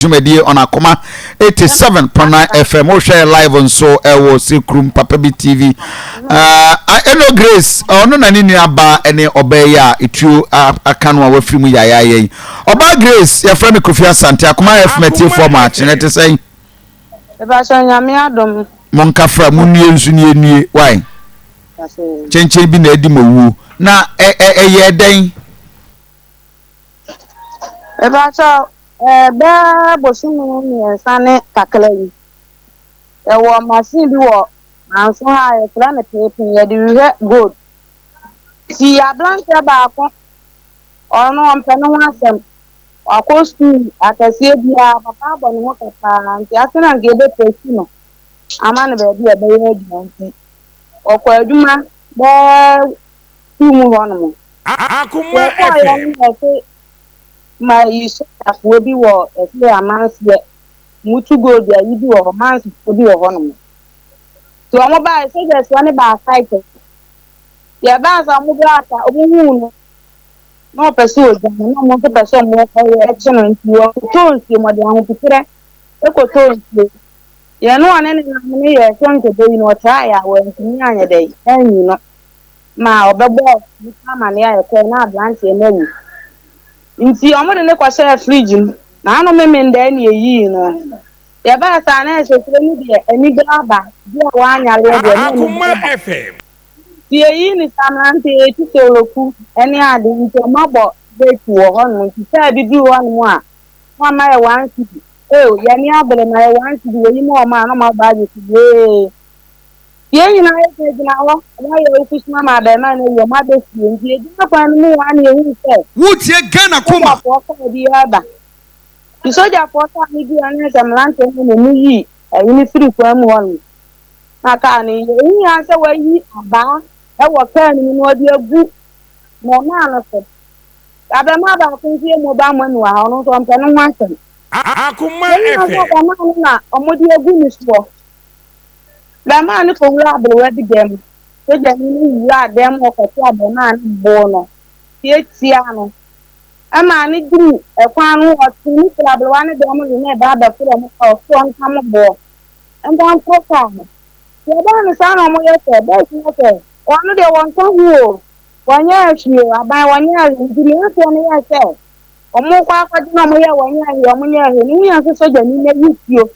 dwumadi on akoma 87.9 FM o share live on so ewo Sekrum Papa B TV eno Grace ono na ni aba ene obeya itu akanu a wafiri mu yaya yi oba Grace ya friend Kofi Asante akoma FMT format na te say eba so nyame adom monka fra munue nsu ne enue why chenchen bi na edi mowu na ye den eba so be bosumu ni sane kakla yi ewo machine bi wo Manso ha e plan tape ye de gold si ya blank ba ko ono ampe no asem akọ school akasie bia papa bo no kata nti asena ngebe pesi no amane be bia be ye adwuma okọ adwuma be tumu hono mo akuma efe ma yiso afo bi wo efe amanse mutu gold ya yibi wo manse bi wo hono mo to omo ba se je so ne ba site ya ba za mu bra ta obuhu no pese oja no mo ko pese mo ko e chino nti o to nti mo de ahun pitire e ko to nti ya no ane na me ye so nti de no ta ya we nti ni anya de enyi no ma obebo ni kama ne ya ko na branch e na ni nti omo de ne ko share fridge na anu me nda ni eyi no ya ba sa na se kire ni de eni graba bi o anya le de akuma FM ti eyi ni samante ti soloku eni ade nti mabo be ti wo ho no ti sa bi bi wo no a wa ma ye 1 city ya ni abele na ye 1 city we mo ma no ma ba ji ye ni na ye ti na wo na ye ofisu ma be ma na ye ma be si nti e na kwa ni wa na ye hu se wutie Ghana kuma ko bi aba ti soja for ta ni bi ani samlante ni mu yi ni free kwa mu wo aka ni ye ya se wa yi aba ewo kan ni no de agu no na no se abema ba ko tie mo ba mo ni wa no so mpe no wansem akuma efe na omodi agu ni so la ma ni ko wura abere wa di dem se je ni wura dem o ko ti abema ni bo no tie tia no ama ni duru ekwan no o ti ni kla abere wa ni dem ni na ba ba furo mo ko so nka mo bo ndan ko ka mo ye ba ni sa no mo ye se ba ti no se onu de won kan hu wanya ahwie aban wanya ahwie ni aso ne ya se omo kwa akwaji na mo ye wanya ahwie omo nya ahwie ni ya so soja ni na yitio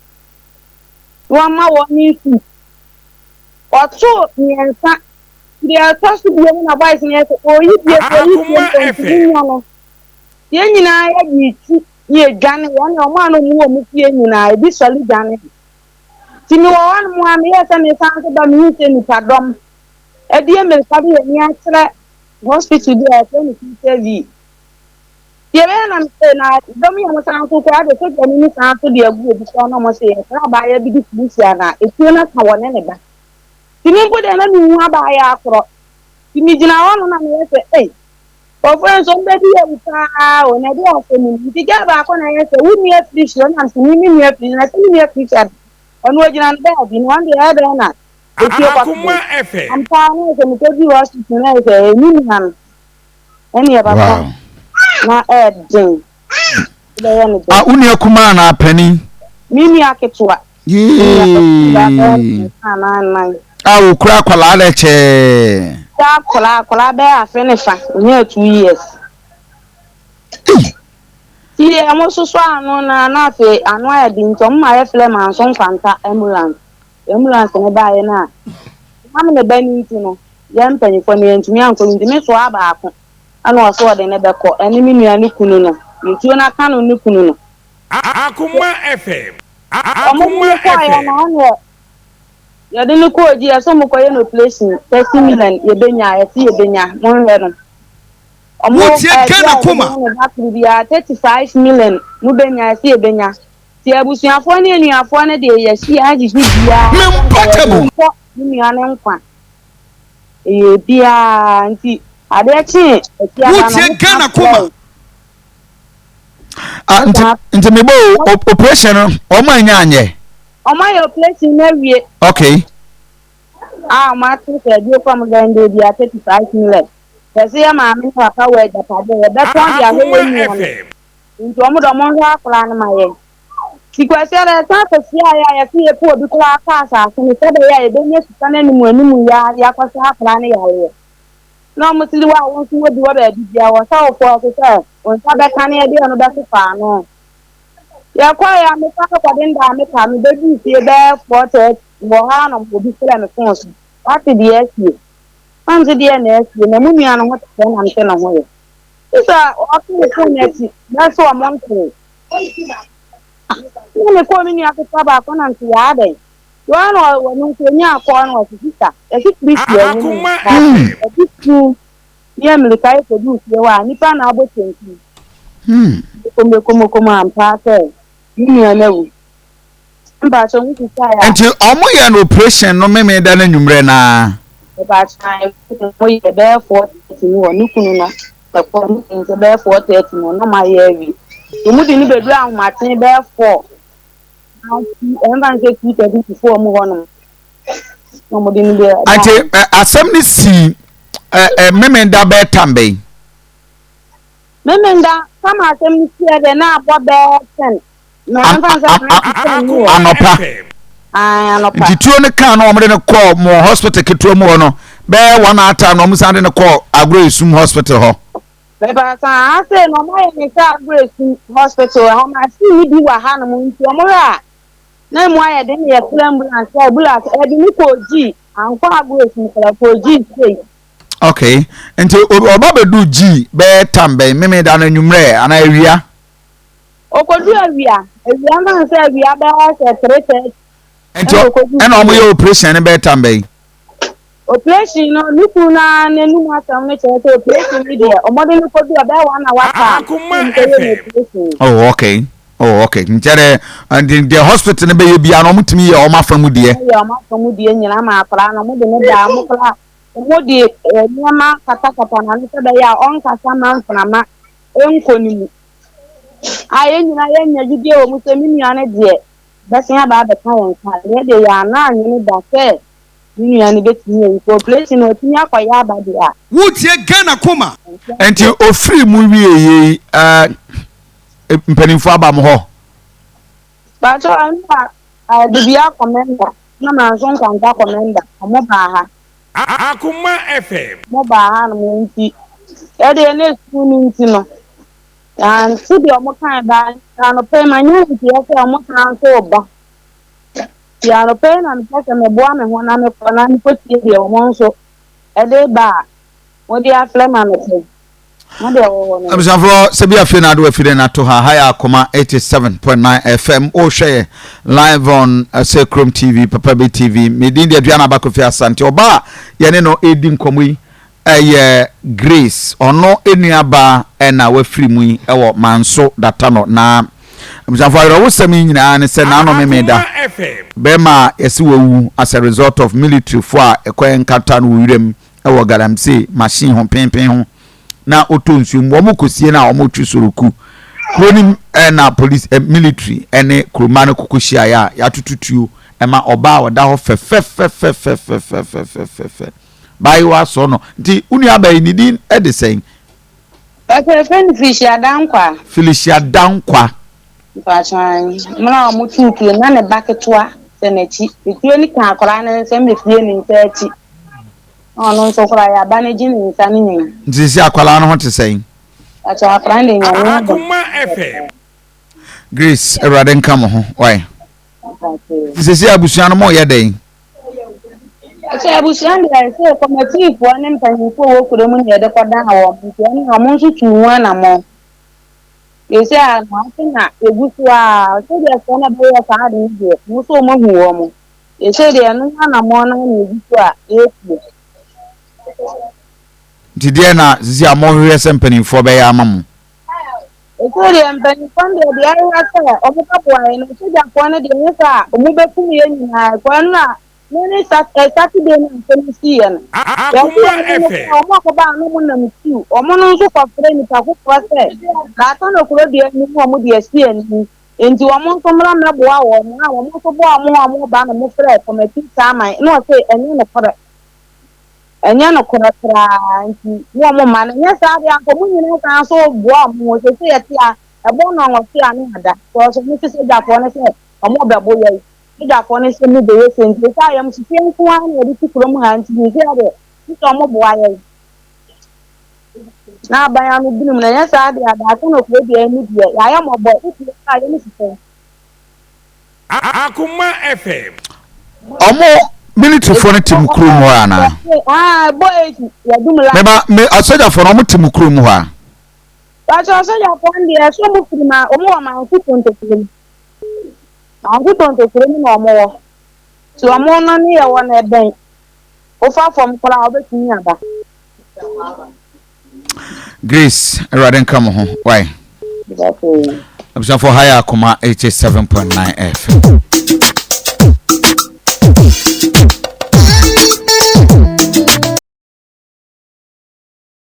wa ma wo ni su otu ni ensa de atasu bi na boys ni se oyi bi ni no ye nyina ya yitu ye dwane won omo anu mu wo mu fie nyina e bi soli dwane timi wo wan mu am ye se ni san so da mi se ni padom edie me sabi ni akre hospital bi a tell TV ye be na me na dom ye mo san ko kwa de so je ni san so de agu obi so na mo se ye ra ba ye bi di fusia na etu na ka wona ne ba timi bo de na ni hu aba ya akro timi jina wono na me se o friends on be di e uta o na di o se ni di ga ba ko na ye se wu ni e fish na so ni ni e fish na so ni e fish onu jina na ba bi no ande e be na akuma FM ampano se mteji wa hospital na se ni nan eni e baba na edin uni akuma na apani mimi aketwa ukura kwala leche kwala be afenifa ni 2 years ti e mo so anu na afi anu ayedi ntom ma ye fle Manso nkwanta ambulance ne ba ye na am ne bani ti no ye mpanyifo ne ntumi anko ntumi so aba ako ana o so de ne beko eni mi nua ne kunu no ntuo na ka no ne kunu no akuma FM akuma FM ya de ne ko oji aso mo ko ye no place 30 million ye benya ye benya mo nwe no omo Ghana kuma 35 million mu benya ye benya ti abusuafo ne enuafo ne de ye hia agigi bia ni ane nkwa bia nti ade chi Ghana kuma nti mebo operation o ma nya anye o ma yo operation na wie okay ma tu se bi ko mo gande bia 35 million se ya ma mi papa we da pa de be ton dia he we ni nti o mo do mo ho akora na ma ye Sikwasiara ta kwasia ya fi e po bi kwa asa so ne sebe ya ebenye sika na ni mu animu ya kwasa afra ne ya. No mutili wa won so wodi wa ba bibia wa sa ofo so say on sa be kan e de no be so fa no. Ya kwa ya me ka ko de nda me ka me be bi fi be 40 wo ha no obi sele me fon so. What the yes. Am se de na esi na mu nua no ho te na nte na ho ye. Isa o ku ko nyati na so amonto. Ni ko mi ni akita ba ko na nti ya de. Wa no wonu ko nya ko no sisa. E si Kristo enu ni. Akuma FM. E si tu ni America e ko du se wa nipa na abo tenki. Komo ampa se. Ni na wu. Mba so nti sa ya. Enti omo ye no operation no meme da na nwumre na. E ba chan mo ye be 40 ni wonu kunu na. E ko ni nse be 40 no ma ye wi. Umudi ni bedu ahmaten be 4. Emba nke 234 mu hono. No mo di ni be. Ante asem ni si memenda be tambe. Memenda kama asem ni si de na abo be 10. No emba nke Anopa. Anopa. Nti tuo ne kan no omre ne call mo hospital ketuo mu hono. Be one ata no musande ne call agro esum hospital ho. Beba sa ase no mo ye ne sa Grace Hospital ho ma si ni bi wa ha no mo nti o mo ra na mo aye de ne ambulance e di ni ko ji anko Grace ni kala ko ji sei. Okay. Nti oba bedu G be tambe meme da na nwumre ana awia. Okodu awia na se awia be se 3:30. Nti ena omo ye operation ne be tambe. Operation no nuku na nenu atam ne chere operation ni de omode ni kodu abe wa na wata. Akuma FM. Oh okay. Oh okay. Njere and the hospital ne be ye bia no mutimi ye o mafamu de. Ya mafamu de nyina ma akra no mo de ne da mo kra. Mo de nyama kata na ne se be ya on kasa manfna ma enkoni mu. Aye nyina ye nya gide o mu se mi nua ne de. Besin aba be kan yan ka. Ne de ya na anyi ni da se. Ni ani betini e ko place no tini akoya abade a wutie Ghana koma enti ofiri mu wieye mpanimfo aba mo ho ba to anta de bia komenda na ma so nka komenda mo ba ha Akuma FM. mo ba ha no nti e de ne school ni nti no and si de mo kan ba no pe ma nya nti e se mo kan so ba ya no pe na mpese me boa me ho na me ko na nko tie de o mo nso e de ba mo de aflema no pe mo de o no amsafro sebi afi na do afi na to ha haya akoma 87.9 FM o hwe live on Sacrum TV Papa B TV medin de aduana bakofi asante oba ye ne no edi nkomo yi eye Grace ono enuaba na wafiri mu yi ewo Manso Datano na amsafro wo sami nyina ne se na no memeda bema yesi wawu as a result of military for ekwen kata no wirem ewo galamse machine ho penpen ho na otonsuom wo mokosie na wo motwi soroku kronim na police military ene kroma no kokohia ya tututuo ema oba oda ho fe bai wa so no nti unu abai ni din edesen Felicia Dankwa Pachan, mna mutuki na ne baketwa senechi. Ikuye ni kan akora na nsem be fie ni ntachi. Ono nso kora ya baneji ni nsani nyina. Nzisi akwala no ho te sen. Acha akora ndi nyanya. Akuma FM. Grace erade nka mo ho. Why? Nzisi abusua no mo ye den. Acha abusua ndi se committee fo ne mpanyinfo wo kuro mu ne de kwada ha wo. Nti ani ha mo nso tuwa na mo. Ese a na egusu a so de so na be ya sa de de mo so mo hu wo mo ese de no na mo na egusu a eku Didie na zizi amohwe sempanimfo be ya amam ese de mpanimfo de ayi wa se omo ka bo ayi no so ja ko na de ni sa omo be fu ye nyina ko na ni Saturday na nsi ye na Akuma FM. omo ko ba no mo na mtu omo no so ko fre ni ta ko se Datano kuro de ni omo de sie ni enti omo so mra me bo awo na omo so bo omo ba na mo fre committee saman no say enye no kora nti wo mo ma na nya sa de anko mo nyina kan so bo omo so se ye ti a ebo no ngo fi anu ada so so mi se jafo ne se omo bebo ye jafo ne se mi be ye se nti sa yam si nko an ye di kuro mu ha nti ni se ade nti omo bo aye na aban anu binum na ye sa ade ada ko no ko bi ani bi ya ya mo bo nti sa ye mi se Akuma FM. Omo military for no tim krum ho ana. Boy ya dumla Me asoja for no tim krum ho a. Pacho so ya pondi e so mu firima omo wa ma ku tonto firima. Angu tonto firima no omo wo. Ti omo no ne ye wo na eden. O fa fom kora obetumi aba. Grace Eraden come ho. Why? I'm for higher Akuma 87.9 FM.